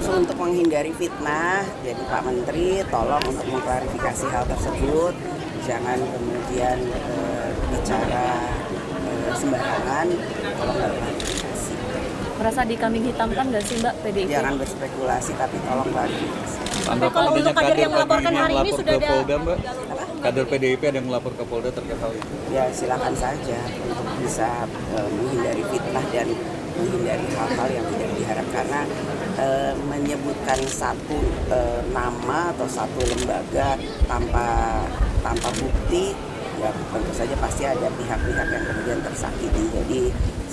Untuk menghindari fitnah, jadi Pak Menteri tolong untuk mengklarifikasi hal tersebut, jangan kemudian bicara sembarangan, tolong klarifikasi. Merasa dikambing hitamkan nggak sih Mbak PDIP? Jangan berspekulasi tapi tolong klarifikasi. Tapi kalau untuk kader yang melaporkan hari ini sudah ada Polda, Mbak? Kader PDIP ada yang melapor ke Polda terkait hal itu? Ya silakan saja untuk bisa menghindari fitnah dan menghindari hal-hal yang tidak diharapkan, karena menyebutkan satu nama atau satu lembaga tanpa bukti, ya tentu saja pasti ada pihak-pihak yang kemudian tersakiti. Jadi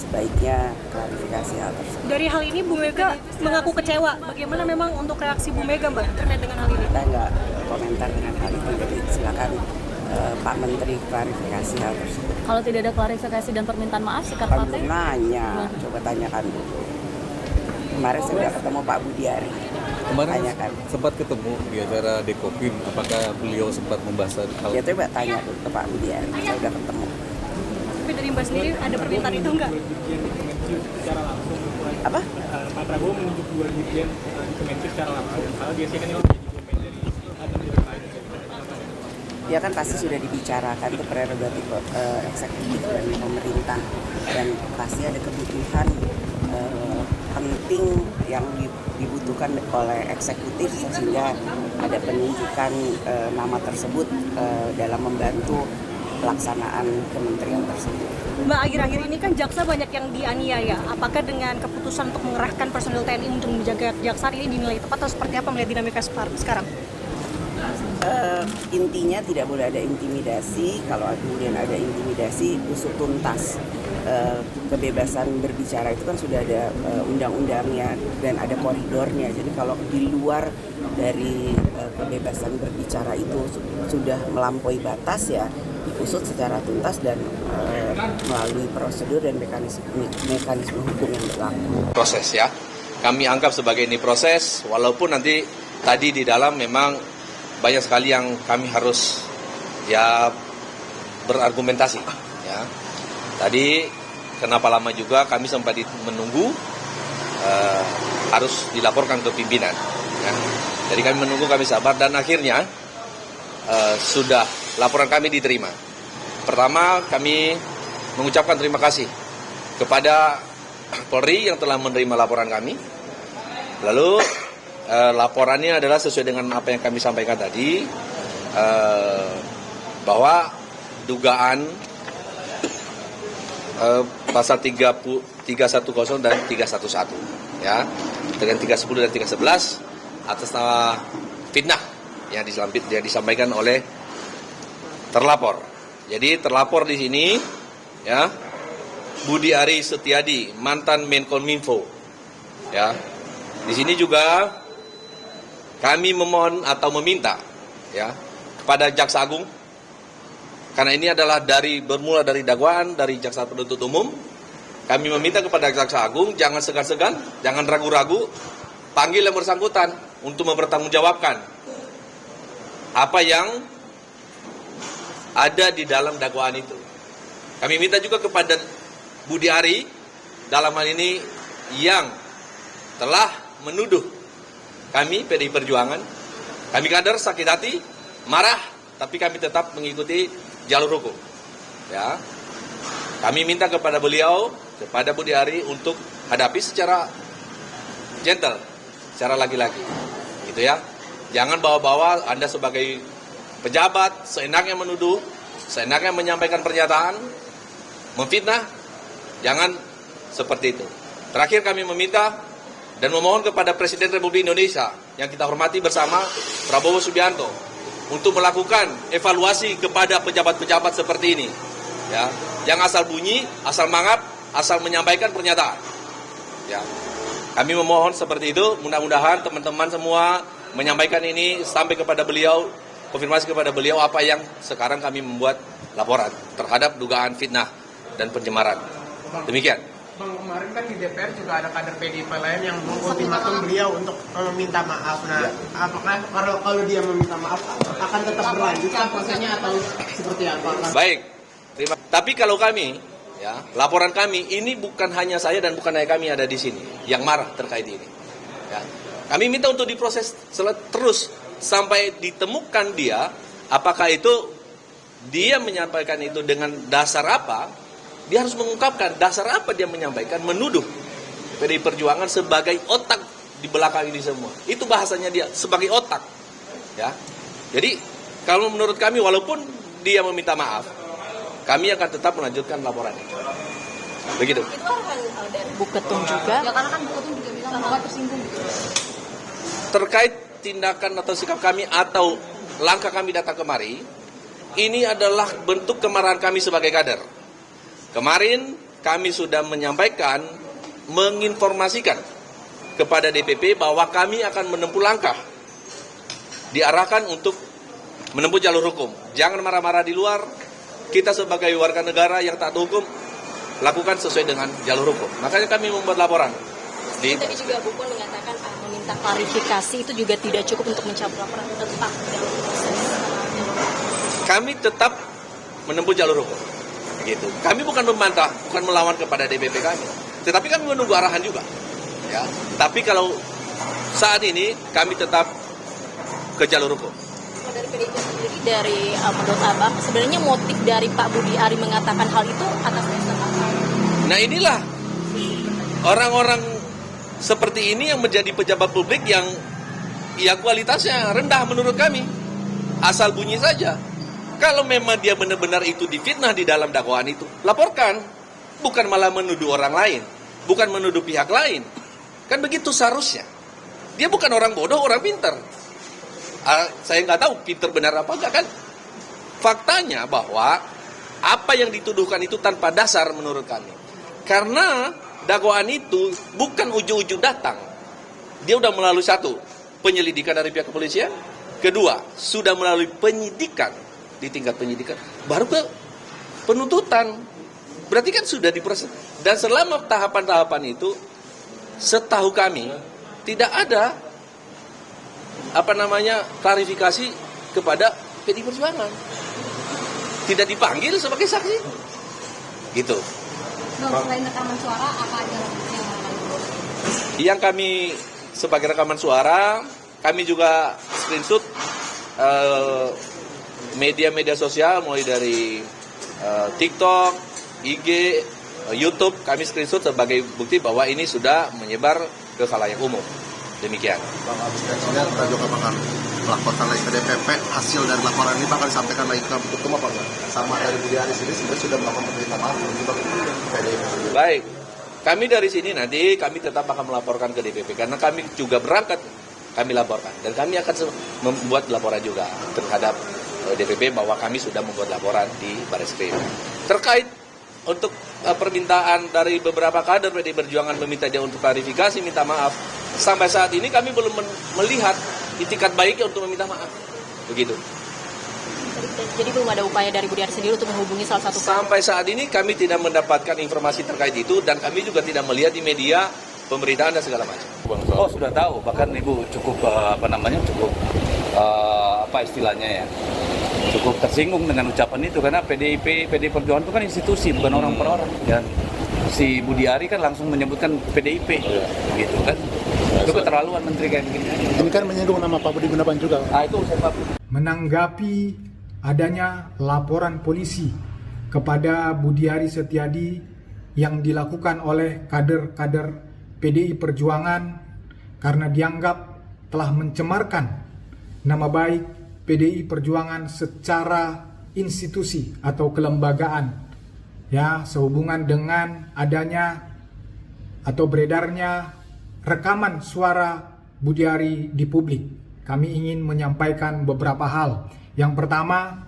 sebaiknya klarifikasi hal tersebut. Dari hal ini Bu Mega mengaku kecewa. Bagaimana memang untuk reaksi Bu Mega Mbak terkait dengan hal ini? Kita nggak komentar dengan hal itu, jadi silakan Pak Menteri klarifikasi hal tersebut. Kalau tidak ada klarifikasi dan permintaan maaf, sikap Kan partai? nanya, coba tanyakan dulu. Kemarin saya sudah ketemu Pak Budiari. Kemarin Tanyakan. sempat ketemu di acara Dekopim, apakah beliau sempat membahas hal Ya coba tanya dulu ke Pak Budiari, saya sudah ketemu. Tapi dari Mbak sendiri ada permintaan itu enggak? Apa? Pak Prabowo menunjuk dua dirjen di Kementerian secara langsung. Kalau biasanya kan ini menjadi domain dari dirjen lain. Ya kan pasti sudah dibicarakan, itu prerogatif eksekutif dan pemerintah, dan pasti ada kebutuhan penting yang dibutuhkan oleh eksekutif sehingga ada penunjukan nama tersebut dalam membantu pelaksanaan kementerian tersebut. Mbak, akhir-akhir ini kan jaksa banyak yang dianiaya. Apakah dengan keputusan untuk mengerahkan personil TNI untuk menjaga kejaksaan ini dinilai tepat atau seperti apa melihat dinamika sekarang? Intinya tidak boleh ada intimidasi. Kalau kemudian ada intimidasi, usut tuntas. Kebebasan berbicara itu kan sudah ada undang-undangnya dan ada koridornya. Jadi kalau di luar dari kebebasan berbicara itu sudah melampaui batas, ya diusut secara tuntas dan melalui prosedur dan mekanisme hukum yang berlaku. Proses ya, kami anggap sebagai ini proses, walaupun nanti tadi di dalam memang banyak sekali yang kami harus ya berargumentasi ya. Tadi kenapa lama juga kami sempat menunggu harus dilaporkan ke pimpinan ya. Jadi kami menunggu, kami sabar, dan akhirnya sudah laporan kami diterima. Pertama, kami mengucapkan terima kasih kepada Polri yang telah menerima laporan kami. Lalu laporannya adalah sesuai dengan apa yang kami sampaikan tadi, bahwa dugaan pasal 310 dan 311 ya, dengan 310 dan 311 atas nama fitnah yang disampaikan oleh terlapor. Jadi terlapor di sini ya, Budi Ari Setiadi, mantan Menkominfo ya. Di sini juga kami memohon atau meminta ya kepada Jaksa Agung, karena ini adalah bermula dari dakwaan dari Jaksa Penuntut Umum. Kami meminta kepada Jaksa Agung jangan segan-segan, jangan ragu-ragu, panggil yang bersangkutan untuk mempertanggungjawabkan apa yang ada di dalam dakwaan itu. Kami minta juga kepada Budi Ari dalam hal ini yang telah menuduh kami PDI Perjuangan, kami kader sakit hati, marah, tapi kami tetap mengikuti jalur hukum. Ya, kami minta kepada beliau, kepada Budi Ari untuk hadapi secara gentle, secara laki-laki, gitu ya. Jangan bawa-bawa Anda sebagai pejabat seenaknya menuduh, seenaknya menyampaikan pernyataan, memfitnah. Jangan seperti itu. Terakhir kami meminta dan memohon kepada Presiden Republik Indonesia yang kita hormati bersama, Prabowo Subianto, untuk melakukan evaluasi kepada pejabat-pejabat seperti ini, ya, yang asal bunyi, asal mangap, asal menyampaikan pernyataan. Ya, kami memohon seperti itu. Mudah-mudahan teman-teman semua menyampaikan ini sampai kepada beliau, konfirmasi kepada beliau apa yang sekarang kami membuat laporan terhadap dugaan fitnah dan pencemaran. Demikian. Bang, kemarin kan di DPR juga ada kader PDIP lain yang mengultimatum beliau untuk meminta maaf. Nah, apakah kalau dia meminta maaf akan tetap berlanjut prosesnya atau seperti apa? Baik, tapi kalau kami, ya, laporan kami ini bukan hanya saya dan bukan hanya kami ada di sini yang marah terkait ini. Ya. Kami minta untuk diproses terus sampai ditemukan dia, apakah itu dia menyampaikan itu dengan dasar apa. Dia harus mengungkapkan dasar apa dia menyampaikan, menuduh PDI Perjuangan sebagai otak di belakang ini semua. Itu bahasanya dia, sebagai otak. Ya. Jadi kalau menurut kami, walaupun dia meminta maaf, kami akan tetap melanjutkan laporan itu. Begitu. Itu arahan dari Bu Ketum juga. Ya karena kan Bu Ketum juga bilang bahwa tersinggung gitu. Terkait tindakan atau sikap kami atau langkah kami datang kemari, ini adalah bentuk kemarahan kami sebagai kader. Kemarin kami sudah menyampaikan, menginformasikan kepada DPP bahwa kami akan menempuh langkah, diarahkan untuk menempuh jalur hukum. Jangan marah-marah di luar, kita sebagai warga negara yang taat hukum, lakukan sesuai dengan jalur hukum. Makanya kami membuat laporan. Tadi juga Bu Puan mengatakan meminta klarifikasi itu juga tidak cukup untuk mencabut laporan, tetap dalam proses. Kami tetap menempuh jalur hukum. Gitu. Kami bukan membantah, bukan melawan kepada DPP kami. Tetapi kami menunggu arahan juga. Ya. Tapi kalau saat ini kami tetap ke jalur hukum. Dari PDIP sendiri, dari menurut Abang, sebenarnya motif dari Pak Budi Ari mengatakan hal itu atas dasar apa? Nah inilah orang-orang seperti ini yang menjadi pejabat publik yang ya kualitasnya rendah menurut kami. Asal bunyi saja. Kalau memang dia benar-benar itu difitnah di dalam dakwaan itu, laporkan. Bukan malah menuduh orang lain. Bukan menuduh pihak lain. Kan begitu seharusnya. Dia bukan orang bodoh, orang pintar. Saya nggak tahu pintar benar apa enggak kan. Faktanya bahwa apa yang dituduhkan itu tanpa dasar menurut kami. Karena dakwaan itu bukan ujung-ujung datang. Dia udah melalui satu, penyelidikan dari pihak kepolisian. Kedua, sudah melalui penyidikan di tingkat penyidikan. Baru ke penuntutan. Berarti kan sudah diproses. Dan selama tahapan-tahapan itu, setahu kami, tidak ada klarifikasi kepada PDI Perjuangan. Tidak dipanggil sebagai saksi. Gitu. Selain rekaman suara, apa aja yang kami sebagai rekaman suara, kami juga screenshot media-media sosial mulai dari TikTok, IG, YouTube, kami screenshot sebagai bukti bahwa ini sudah menyebar ke khalayak umum. Demikian. Bang, habis presiden kita juga akan melaporkan lagi ke DPP hasil dari laporan ini bakal disampaikan lagi ke Ketum apa enggak? Sama dari Budi Ari sendiri sebenarnya sudah melakukan permintaan maaf juga ke PDI. Baik, kami dari sini nanti kami tetap akan melaporkan ke DPP karena kami juga berangkat, kami laporkan dan kami akan membuat laporan juga terhadap DPP bahwa kami sudah membuat laporan di Barreskrim. Terkait untuk permintaan dari beberapa kader PDI Perjuangan meminta dia untuk klarifikasi, minta maaf. Sampai saat ini kami belum melihat itikat baiknya untuk meminta maaf. Begitu. Jadi belum ada upaya dari Budi Ari sendiri untuk menghubungi salah satu. Sampai saat ini kami tidak mendapatkan informasi terkait itu dan kami juga tidak melihat di media pemberitaan dan segala macam. Oh sudah tahu, bahkan Ibu cukup cukup tersinggung dengan ucapan itu karena PDI Perjuangan itu kan institusi bukan orang per orang dan si Budi Ari kan langsung menyebutkan PDIP gitu kan. Itu keterlaluan menteri kayak begini. Ini kan menyinggung nama Pak Budi Gunawan juga. Itu saya menanggapi adanya laporan polisi kepada Budi Ari Setiadi yang dilakukan oleh kader-kader PDI Perjuangan karena dianggap telah mencemarkan nama baik PDI Perjuangan secara institusi atau kelembagaan, ya, sehubungan dengan adanya atau beredarnya rekaman suara Budi Ari di publik. Kami ingin menyampaikan beberapa hal. Yang pertama,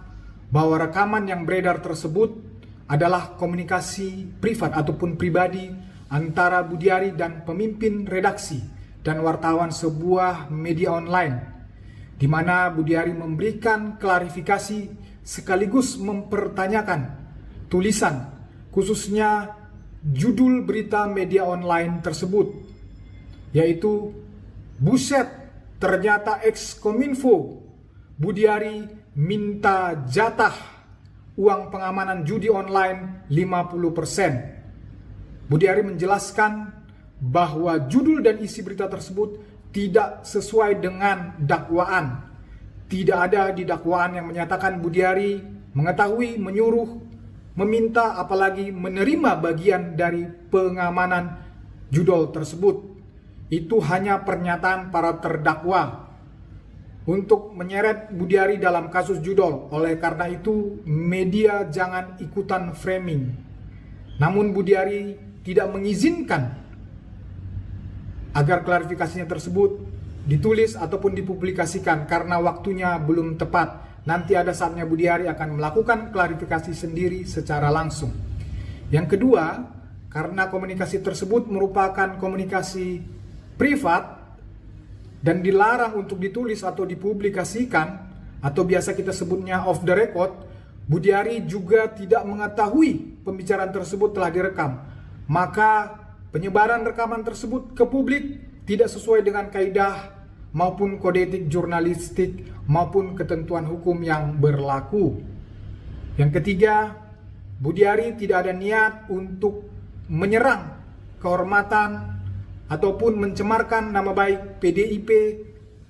bahwa rekaman yang beredar tersebut adalah komunikasi privat ataupun pribadi antara Budi Ari dan pemimpin redaksi dan wartawan sebuah media online, di mana Budi Ari memberikan klarifikasi sekaligus mempertanyakan tulisan, khususnya judul berita media online tersebut, yaitu "Buset, ternyata ex-Kominfo Budi Ari minta jatah uang pengamanan judi online 50%. Budi Ari menjelaskan bahwa judul dan isi berita tersebut tidak sesuai dengan dakwaan. Tidak ada di dakwaan yang menyatakan Budiari mengetahui, menyuruh, meminta, apalagi menerima bagian dari pengamanan judol tersebut. Itu hanya pernyataan para terdakwa untuk menyeret Budiari dalam kasus judol. Oleh karena itu, media jangan ikutan framing. Namun Budiari tidak mengizinkan agar klarifikasinya tersebut ditulis ataupun dipublikasikan karena waktunya belum tepat. Nanti ada saatnya Budiari akan melakukan klarifikasi sendiri secara langsung. Yang kedua, karena komunikasi tersebut merupakan komunikasi privat dan dilarang untuk ditulis atau dipublikasikan, atau biasa kita sebutnya off the record, Budiari juga tidak mengetahui pembicaraan tersebut telah direkam. Maka penyebaran rekaman tersebut ke publik tidak sesuai dengan kaidah maupun kode etik jurnalistik maupun ketentuan hukum yang berlaku. Yang ketiga, Budiari tidak ada niat untuk menyerang kehormatan ataupun mencemarkan nama baik PDIP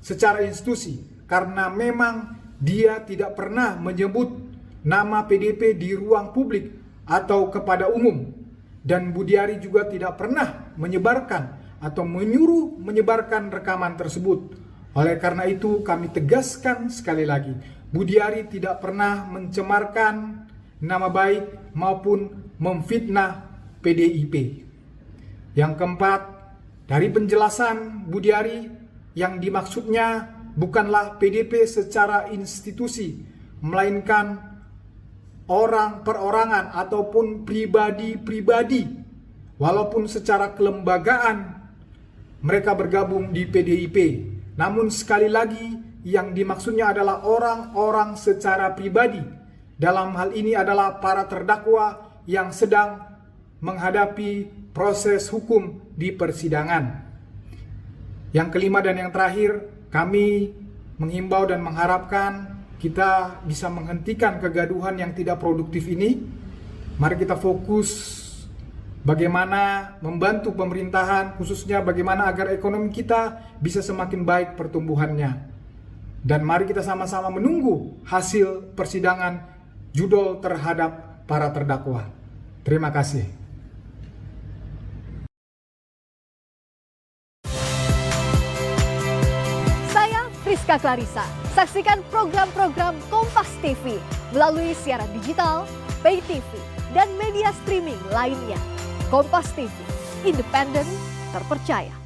secara institusi, karena memang dia tidak pernah menyebut nama PDIP di ruang publik atau kepada umum, dan Budiari juga tidak pernah menyebarkan atau menyuruh menyebarkan rekaman tersebut. Oleh karena itu kami tegaskan sekali lagi, Budiari tidak pernah mencemarkan nama baik maupun memfitnah PDIP. Yang keempat, dari penjelasan Budiari, yang dimaksudnya bukanlah PDIP secara institusi, melainkan orang perorangan ataupun pribadi-pribadi, walaupun secara kelembagaan mereka bergabung di PDIP. Namun sekali lagi, yang dimaksudnya adalah orang-orang secara pribadi. Dalam hal ini adalah para terdakwa yang sedang menghadapi proses hukum di persidangan. Yang kelima dan yang terakhir, kami menghimbau dan mengharapkan kita bisa menghentikan kegaduhan yang tidak produktif ini. Mari kita fokus bagaimana membantu pemerintahan, khususnya bagaimana agar ekonomi kita bisa semakin baik pertumbuhannya. Dan mari kita sama-sama menunggu hasil persidangan judol terhadap para terdakwa. Terima kasih. Saya Priska Clarissa. Saksikan program-program Kompas TV melalui siaran digital, pay TV, dan media streaming lainnya. Kompas TV, independen, terpercaya.